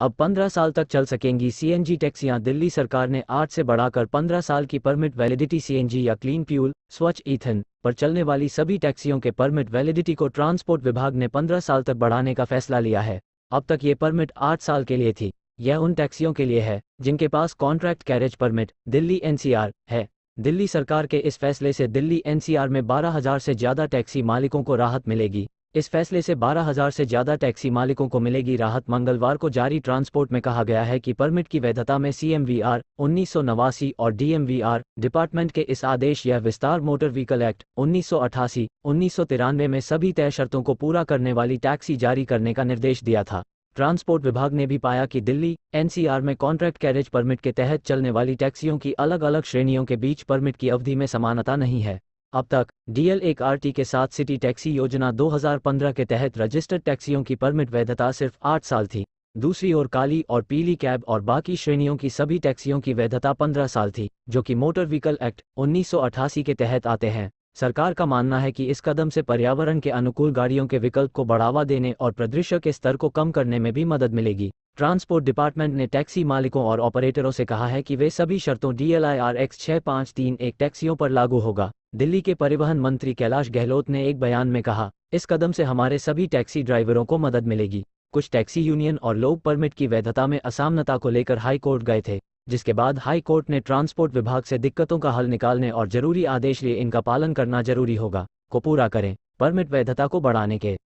अब 15 साल तक चल सकेंगी सीएनजी टैक्सियां। दिल्ली सरकार ने 8 से बढ़ाकर 15 साल की परमिट वैलिडिटी सीएनजी या क्लीन फ्यूल स्वच्छ ईंधन पर चलने वाली सभी टैक्सियों के परमिट वैलिडिटी को ट्रांसपोर्ट विभाग ने 15 साल तक बढ़ाने का फैसला लिया है। अब तक ये परमिट 8 साल के लिए थी। यह उन टैक्सियों के लिए है जिनके पास contract carriage permit Delhi NCR है। दिल्ली सरकार के इस फैसले से दिल्ली एनसीआर में 12,000 से ज़्यादा टैक्सी मालिकों को राहत मिलेगी। इस फैसले से 12,000 से ज़्यादा टैक्सी मालिकों को मिलेगी राहत। मंगलवार को जारी ट्रांसपोर्ट में कहा गया है कि परमिट की वैधता में सीएमवीआर 1989 और डीएमवीआर डिपार्टमेंट के इस आदेश यह विस्तार मोटर व्हीकल एक्ट 1988, 1993 में सभी तय शर्तों को पूरा करने वाली टैक्सी जारी करने का निर्देश दिया था। ट्रांसपोर्ट विभाग ने भी पाया कि दिल्ली एनसीआर में कॉन्ट्रैक्ट कैरेज परमिट के तहत चलने वाली टैक्सियों की अलग अलग श्रेणियों के बीच परमिट की अवधि में समानता नहीं है। अब तक DL1RT के साथ सिटी टैक्सी योजना 2015 के तहत रजिस्टर्ड टैक्सियों की परमिट वैधता सिर्फ 8 साल थी। दूसरी ओर काली और पीली कैब और बाकी श्रेणियों की सभी टैक्सियों की वैधता 15 साल थी, जो कि मोटर व्हीकल एक्ट 1988 के तहत आते हैं। सरकार का मानना है कि इस कदम से पर्यावरण के अनुकूल गाड़ियों के विकल्प को बढ़ावा देने और प्रदूषण के स्तर को कम करने में भी मदद मिलेगी। ट्रांसपोर्ट डिपार्टमेंट ने टैक्सी मालिकों और ऑपरेटरों से कहा है कि वे सभी शर्तों DLIRX 6531 टैक्सियों पर लागू होगा। दिल्ली के परिवहन मंत्री कैलाश गहलोत ने एक बयान में कहा, इस कदम से हमारे सभी टैक्सी ड्राइवरों को मदद मिलेगी। कुछ टैक्सी यूनियन और लोग परमिट की वैधता में असमानता को लेकर हाई कोर्ट गए थे, जिसके बाद हाई कोर्ट ने ट्रांसपोर्ट विभाग से दिक्कतों का हल निकालने और जरूरी आदेश लिए इनका पालन करना जरूरी होगा को पूरा करें। परमिट वैधता को बढ़ाने के